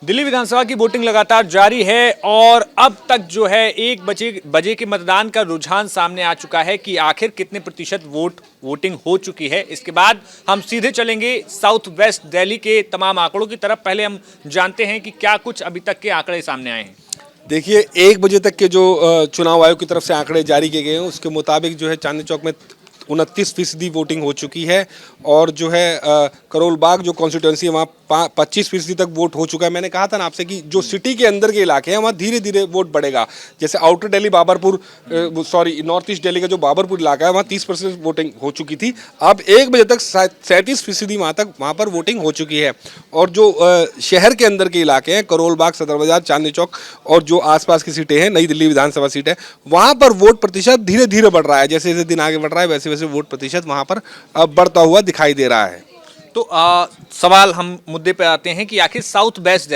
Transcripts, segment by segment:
दिल्ली विधानसभा की वोटिंग लगातार जारी है और अब तक जो है 1 बजे के मतदान का रुझान सामने आ चुका है कि आखिर कितने प्रतिशत वोटिंग हो चुकी है। इसके बाद हम सीधे चलेंगे साउथ वेस्ट दिल्ली के तमाम आंकड़ों की तरफ। पहले हम जानते हैं कि क्या कुछ अभी तक के आंकड़े सामने आए हैं। देखिए 1 बजे तक के जो चुनाव आयोग की तरफ से आंकड़े जारी किए गए हैं उसके मुताबिक जो है चांदनी चौक में 29% वोटिंग हो चुकी है और जो है करोल बाग जो कॉन्स्टिट्यूंसी है वहाँ 25% तक वोट हो चुका है। मैंने कहा था ना आपसे कि जो सिटी के अंदर के इलाके हैं वहाँ धीरे धीरे वोट बढ़ेगा। जैसे outer Delhi Babarpur north east Delhi का जो बाबरपुर इलाका है वहाँ 30% वोटिंग हो चुकी थी। अब 1 बजे तक 37% वहाँ पर वोटिंग हो चुकी है। और जो शहर के अंदर के इलाके हैं करोल बाग, सदर बाजार, चांदनी चौक और जो आसपास की सीटें हैं, नई दिल्ली विधानसभा सीट है, वहाँ पर वोट प्रतिशत धीरे धीरे बढ़ रहा है। जैसे जैसे दिन आगे बढ़ रहा है वैसे वैसे वोट प्रतिशत वहाँ पर बढ़ता हुआ दिखाई दे रहा है। तो सवाल हम मुद्दे पे आते हैं कि आखिर साउथ वेस्ट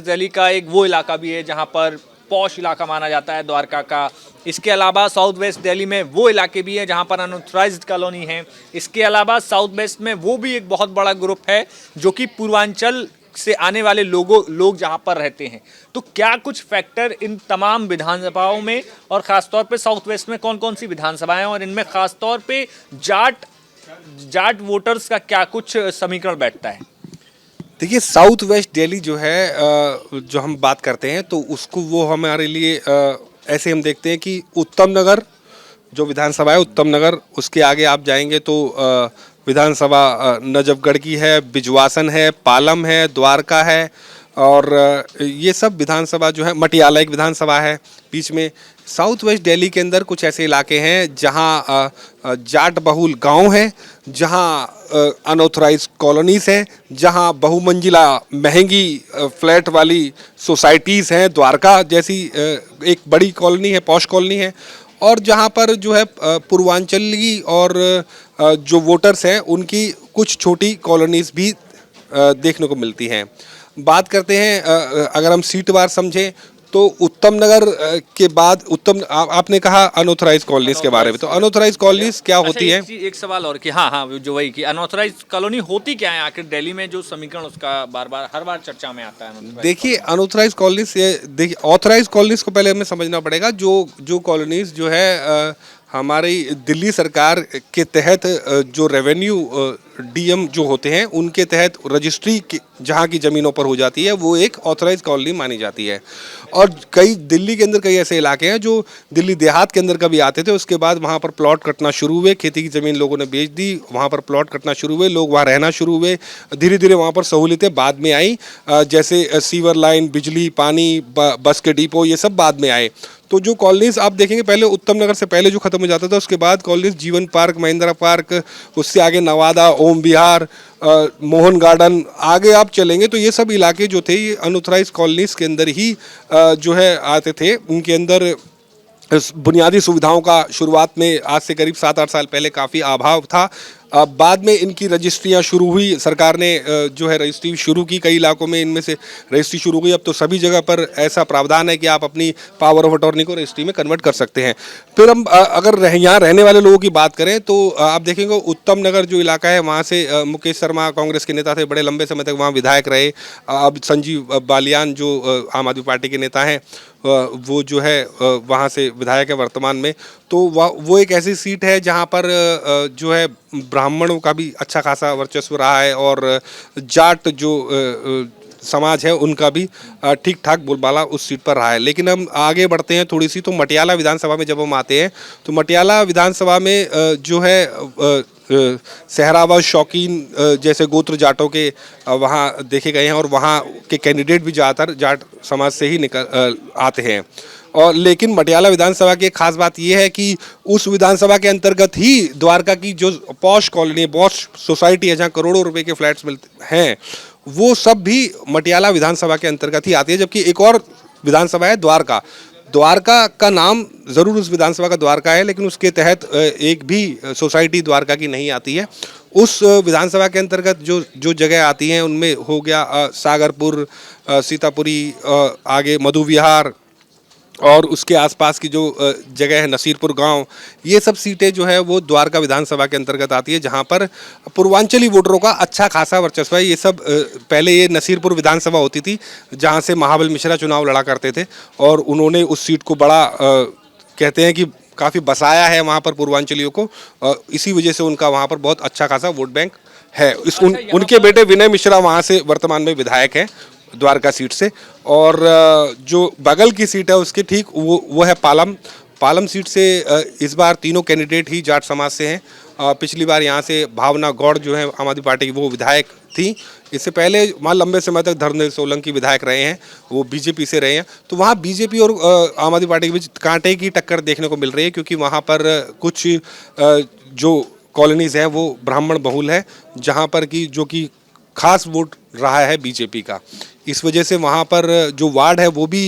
दिल्ली का एक वो इलाका भी है जहां पर पॉश इलाका माना जाता है द्वारका का। इसके अलावा साउथ वेस्ट दिल्ली में वो इलाके भी हैं जहां पर अनऑथराइज्ड कॉलोनी है। इसके अलावा साउथ वेस्ट में वो भी एक बहुत बड़ा ग्रुप है जो कि पूर्वांचल से आने वाले लोग जहां पर रहते हैं। तो क्या कुछ फैक्टर इन तमाम विधानसभाओं में और खासतौर पे साउथ वेस्ट में कौन कौन सी विधानसभाएं और इनमें खासतौर पे जाट वोटर्स का क्या कुछ समीकरण बैठता है? देखिए साउथ वेस्ट दिल्ली जो है जो हम बात करते हैं तो उसको वो हमारे लिए ऐसे हम देखते हैं कि उत्तम नगर जो विधानसभा है, उत्तम नगर, उसके आगे आप जाएंगे तो विधानसभा नजफगढ़ की है, बिजवासन है, पालम है, द्वारका है और ये सब विधानसभा जो है, मटियाला एक विधानसभा है बीच में। साउथ वेस्ट दिल्ली के अंदर कुछ ऐसे इलाके हैं जहां जाट बहुल गांव है, जहां अनऑथराइज कॉलोनीज हैं, जहां बहुमंजिला महंगी फ्लैट वाली सोसाइटीज़ हैं, द्वारका जैसी एक बड़ी कॉलोनी है, पॉश कॉलोनी है, और जहां पर जो है पूर्वांचली और जो वोटर्स हैं उनकी कुछ छोटी कॉलोनीज भी देखने को मिलती हैं। बात करते हैं अगर हम सीट वार समझें तो उत्तम नगर के बाद आपने कहा अनऑथराइज कॉलोनीज के बारे में, तो अनऑथराइज कॉलोनीज क्या होती है? एक सवाल और कि हाँ जो वही कि अनऑथराइज कॉलोनी होती क्या है आखिर दिल्ली में, जो समीकरण उसका हर बार चर्चा में आता है। देखिए अनऑथराइज कॉलोनीज, देखिए ऑथराइज कॉलोनीज को पहले हमें समझना पड़ेगा। जो कॉलोनीज जो है हमारी दिल्ली सरकार के तहत जो रेवेन्यू डीएम जो होते हैं उनके तहत रजिस्ट्री जहाँ की ज़मीनों पर हो जाती है वो एक ऑथराइज कॉलोनी मानी जाती है। और कई दिल्ली के अंदर कई ऐसे इलाके हैं जो दिल्ली देहात के अंदर कभी आते थे, उसके बाद वहाँ पर प्लॉट कटना शुरू हुए, खेती की ज़मीन लोगों ने बेच दी, वहाँ पर प्लॉट कटना शुरू हुए, लोग वहाँ रहना शुरू हुए, धीरे धीरे वहाँ पर सहूलियतें बाद में आई, जैसे सीवर लाइन, बिजली, पानी, बस के डिपो, ये सब बाद में आए। तो जो कॉलोनीज आप देखेंगे पहले उत्तम नगर से पहले जो खत्म हो जाता था, उसके बाद कॉलोनीज जीवन पार्क, महिंद्रा पार्क, उससे आगे नवादा, ओम विहार, मोहन गार्डन, आगे आप चलेंगे तो ये सब इलाके जो थे ये अनऑथराइज कॉलोनीज के अंदर ही जो है आते थे। उनके अंदर बुनियादी सुविधाओं का शुरुआत में आज से करीब 7-8 साल पहले काफ़ी अभाव था। बाद में इनकी रजिस्ट्रियाँ शुरू हुई, सरकार ने जो है रजिस्ट्री शुरू की, कई इलाकों में इनमें से रजिस्ट्री शुरू हुई। अब तो सभी जगह पर ऐसा प्रावधान है कि आप अपनी पावर ऑफ अटॉर्नी को रजिस्ट्री में कन्वर्ट कर सकते हैं। फिर हम अगर यहाँ रहने वाले लोगों की बात करें तो आप देखेंगे उत्तम नगर जो इलाका है वहाँ से मुकेश शर्मा कांग्रेस के नेता थे, बड़े लंबे समय तक वहाँ विधायक रहे। अब संजीव बालियान जो आम आदमी पार्टी के नेता हैं वो जो है वहाँ से विधायक है वर्तमान में। तो वो एक ऐसी सीट है जहाँ पर जो है ब्राह्मणों का भी अच्छा खासा वर्चस्व रहा है और जाट जो समाज है उनका भी ठीक ठाक बोलबाला उस सीट पर रहा है। लेकिन हम आगे बढ़ते हैं थोड़ी सी तो मटियाला विधानसभा में जब हम आते हैं तो मटियाला विधानसभा में जो है सहरावत, शौकीन जैसे गोत्र जाटों के वहाँ देखे गए हैं और वहाँ के कैंडिडेट भी ज़्यादातर जाट समाज से ही निकल आते हैं। और लेकिन मटियाला विधानसभा की एक खास बात यह है कि उस विधानसभा के अंतर्गत ही द्वारका की जो पॉश कॉलोनी, पॉश सोसाइटी है जहाँ करोड़ों रुपए के फ्लैट्स मिलते हैं, वो सब भी मटियाला विधानसभा के अंतर्गत ही आती है। जबकि एक और विधानसभा है द्वारका। द्वारका का नाम ज़रूर उस विधानसभा का द्वारका है लेकिन उसके तहत एक भी सोसाइटी द्वारका की नहीं आती है। उस विधानसभा के अंतर्गत जो जगह आती हैं उनमें हो गया सागरपुर, सीतापुरी, आगे मधु विहार और उसके आसपास की जो जगह है नसीरपुर गांव, ये सब सीटें जो है वो द्वारका विधानसभा के अंतर्गत आती है, जहां पर पूर्वांचली वोटरों का अच्छा खासा वर्चस्व है। ये सब पहले ये नसीरपुर विधानसभा होती थी जहां से महाबल मिश्रा चुनाव लड़ा करते थे, और उन्होंने उस सीट को बड़ा कहते हैं कि काफ़ी बसाया है वहाँ पर पूर्वांचलियों को, इसी वजह से उनका वहाँ पर बहुत अच्छा खासा वोट बैंक है। उनके बेटे विनय मिश्रा वहाँ से वर्तमान में विधायक हैं द्वारका सीट से। और जो बगल की सीट है उसके ठीक वो है पालम सीट से इस बार तीनों कैंडिडेट ही जाट समाज से हैं। पिछली बार यहाँ से भावना गौड़ जो है आम आदमी पार्टी की, वो विधायक थी। इससे पहले वहाँ लंबे समय तक धर्मदेव सोलंकी विधायक रहे हैं, वो बीजेपी से रहे हैं। तो वहाँ बीजेपी और आम आदमी पार्टी के बीच कांटे की टक्कर देखने को मिल रही है, क्योंकि वहाँ पर कुछ जो कॉलोनीज हैं वो ब्राह्मण बहुल है, जहाँ पर कि जो कि खास वोट रहा है बीजेपी का। इस वजह से वहाँ पर जो वार्ड है वो भी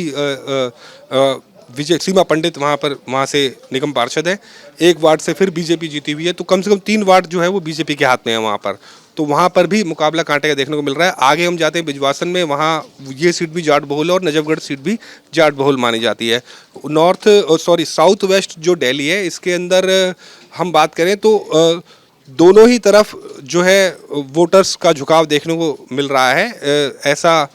विजय सीमा पंडित वहाँ से निगम पार्षद है। एक वार्ड से फिर बीजेपी जीती हुई है, तो कम से कम 3 वार्ड जो है वो बीजेपी के हाथ में है वहाँ पर। तो वहाँ पर भी मुकाबला कांटे का देखने को मिल रहा है। आगे हम जाते हैं बिजवासन में, वहाँ ये सीट भी जाट बहुल है और नजफगढ़ सीट भी जाट बहुल मानी जाती है। साउथ वेस्ट जो दिल्ली है, इसके अंदर हम बात करें तो दोनों ही तरफ जो है वोटर्स का झुकाव देखने को मिल रहा है। ऐसा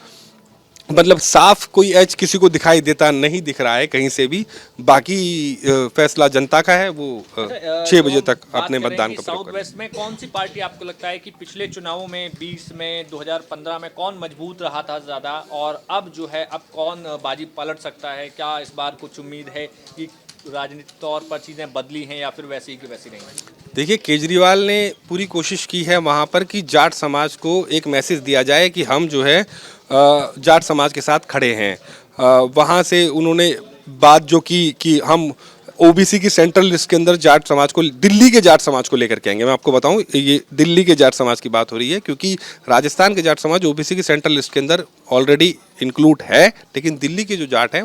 मतलब साफ कोई एज किसी को दिखाई देता नहीं दिख रहा है कहीं से भी। बाकी फैसला जनता का है, वो 6 बजे तक अपने मतदान का प्रयोग साउथ वेस्ट में कौन सी पार्टी आपको लगता है कि पिछले चुनावों में 20 में 2015 में कौन मजबूत रहा था ज़्यादा, और अब जो है अब कौन बाजी पलट सकता है? क्या इस बार कुछ उम्मीद है कि राजनीतिक तौर पर चीज़ें बदली हैं या फिर वैसी ही की वैसी नहीं? देखिए, केजरीवाल ने पूरी कोशिश की है वहाँ पर कि जाट समाज को एक मैसेज दिया जाए कि हम जो है जाट समाज के साथ खड़े हैं। वहाँ से उन्होंने बात जो की कि हम ओबीसी की सेंट्रल लिस्ट के अंदर जाट समाज को, दिल्ली के जाट समाज को लेकर के आएंगे। मैं आपको बताऊं, ये दिल्ली के जाट समाज की बात हो रही है, क्योंकि राजस्थान के जाट समाज ओबीसी की सेंट्रल लिस्ट के अंदर ऑलरेडी इंक्लूड है, लेकिन दिल्ली के जो जाट हैं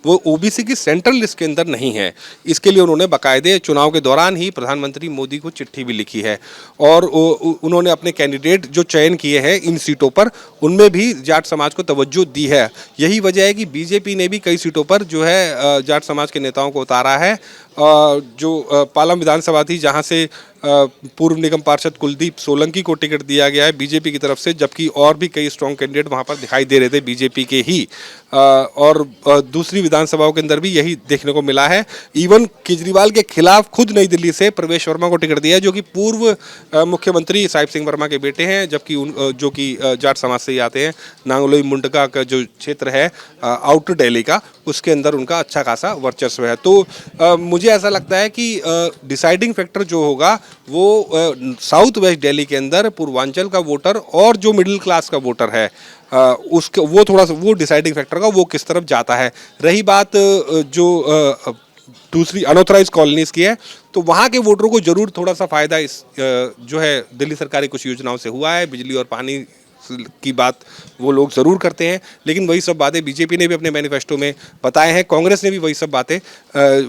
वो ओबीसी की सेंट्रल लिस्ट के अंदर नहीं है। इसके लिए उन्होंने बाकायदे चुनाव के दौरान ही प्रधानमंत्री मोदी को चिट्ठी भी लिखी है, और उन्होंने अपने कैंडिडेट जो चयन किए हैं इन सीटों पर, उनमें भी जाट समाज को तवज्जो दी है। यही वजह है कि बीजेपी ने भी कई सीटों पर जो है जाट समाज के नेताओं को उतारा है। जो पालम विधानसभा थी, जहां से पूर्व निगम पार्षद कुलदीप सोलंकी को टिकट दिया गया है बीजेपी की तरफ से, जबकि और भी कई स्ट्रॉन्ग कैंडिडेट वहां पर दिखाई दे रहे थे बीजेपी के ही। और दूसरी विधानसभाओं के अंदर भी यही देखने को मिला है। इवन केजरीवाल के खिलाफ खुद नई दिल्ली से प्रवेश वर्मा को टिकट दिया है, जो कि पूर्व मुख्यमंत्री साहिब सिंह वर्मा के बेटे हैं, जबकि जो कि जाट समाज से ही आते हैं। नांगलोई मुंडका का जो क्षेत्र है आउटर दिल्ली का, उसके अंदर उनका अच्छा खासा वर्चस्व है। तो मुझे ऐसा लगता है कि डिसाइडिंग फैक्टर जो होगा वो साउथ वेस्ट दिल्ली के अंदर पूर्वांचल का वोटर और जो मिडिल क्लास का वोटर है उसके, वो थोड़ा सा वो डिसाइडिंग फैक्टर का वो किस तरफ जाता है। रही बात जो दूसरी अनऑथराइज कॉलोनीज की है, तो वहाँ के वोटरों को जरूर थोड़ा सा फायदा इस जो है दिल्ली सरकारी कुछ योजनाओं से हुआ है। बिजली और पानी की बात वो लोग ज़रूर करते हैं, लेकिन वही सब बातें बीजेपी ने भी अपने मैनिफेस्टो में बताए हैं, कांग्रेस ने भी वही सब बातें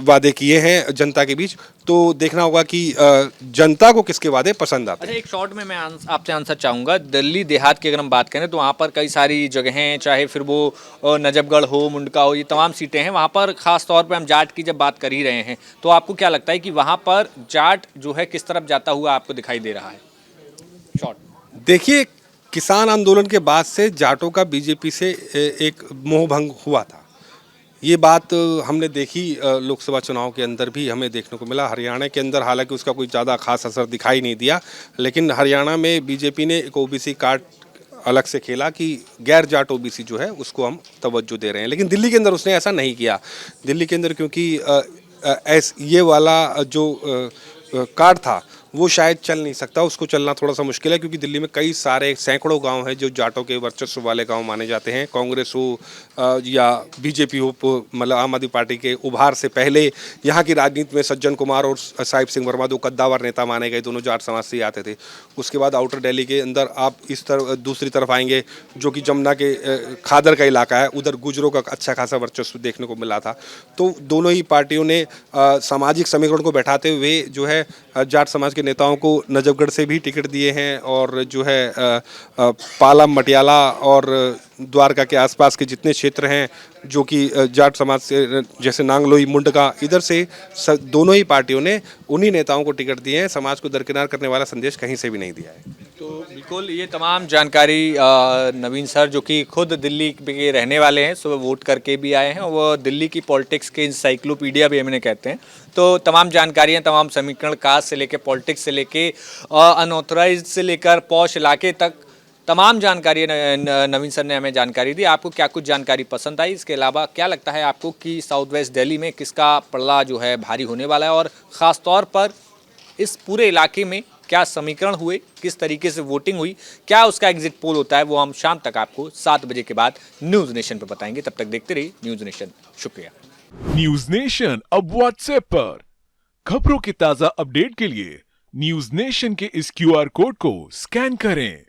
वादे किए हैं जनता के बीच। तो देखना होगा कि जनता को किसके वादे पसंद आते हैं। अच्छा, एक शॉर्ट में मैं आपसे आंसर चाहूँगा। दिल्ली देहात की अगर हम बात करें तो वहाँ पर कई सारी जगहें, चाहे फिर वो नजफगढ़ हो, मुंडका हो, ये तमाम सीटें हैं। वहाँ पर खास तौर पर हम जाट की जब बात कर ही रहे हैं, तो आपको क्या लगता है कि वहाँ पर जाट जो है किस तरफ जाता हुआ आपको दिखाई दे रहा है? शॉर्ट देखिए, किसान आंदोलन के बाद से जाटों का बीजेपी से एक मोहभंग हुआ था। ये बात हमने देखी लोकसभा चुनाव के अंदर भी हमें देखने को मिला। हरियाणा के अंदर हालांकि उसका कोई ज़्यादा खास असर दिखाई नहीं दिया, लेकिन हरियाणा में बीजेपी ने एक ओबीसी कार्ड अलग से खेला कि गैर जाट ओबीसी जो है उसको हम तवज्जो दे रहे हैं। लेकिन दिल्ली के अंदर उसने ऐसा नहीं किया। दिल्ली के अंदर क्योंकि ये वाला जो कार्ड था वो शायद चल नहीं सकता, उसको चलना थोड़ा सा मुश्किल है, क्योंकि दिल्ली में कई सारे सैकड़ों गांव हैं जो जाटों के वर्चस्व वाले गांव माने जाते हैं। कांग्रेस हो या बीजेपी हो, मतलब आम आदमी पार्टी के उभार से पहले यहाँ की राजनीति में सज्जन कुमार और साहिब सिंह वर्मा दो कद्दावर नेता माने गए, दोनों जाट समाज से ही आते थे। उसके बाद आउटर दिल्ली के अंदर आप इस तरफ दूसरी तरफ आएंगे जो कि जमुना के खादर का इलाका है, उधर गुजरों का अच्छा खासा वर्चस्व देखने को मिला था। तो दोनों ही पार्टियों ने सामाजिक समीकरण को बैठाते हुए जो है जाट समाज के के नेताओं को नजफगढ़ से भी टिकट दिए हैं और जो है पालम, मटियाला और द्वारका के आसपास के जितने क्षेत्र हैं जो कि जाट समाज से, जैसे नांगलोई, मुंडका, इधर से दोनों ही पार्टियों ने उन्हीं नेताओं को टिकट दिए हैं। समाज को दरकिनार करने वाला संदेश कहीं से भी नहीं दिया है। तो बिल्कुल ये तमाम जानकारी नवीन सर जो कि खुद दिल्ली के रहने वाले हैं, सुबह वोट करके भी आए हैं और वो दिल्ली की पॉलिटिक्स के इंसाइक्लोपीडिया भी हमें कहते हैं। तो तमाम जानकारियां, तमाम समीकरण, कास्ट से लेके पॉलिटिक्स से लेके अनऑथराइज्ड से लेकर पॉश इलाके तक तमाम जानकारी नवीन सर ने हमें जानकारी दी। आपको क्या कुछ जानकारी पसंद आई? इसके अलावा क्या लगता है आपको कि साउथ वेस्ट दिल्ली में किसका पलड़ा जो है भारी होने वाला है और ख़ास तौर पर इस पूरे इलाके में क्या समीकरण हुए, किस तरीके से वोटिंग हुई, क्या उसका एग्जिट पोल होता है, वो हम शाम तक आपको 7 बजे के बाद न्यूज़ नेशन पर बताएंगे। तब तक देखते रहिए न्यूज़ नेशन। शुक्रिया। न्यूज नेशन अब व्हाट्सएप पर खबरों के ताजा अपडेट के लिए न्यूज नेशन के इस QR कोड को स्कैन करें।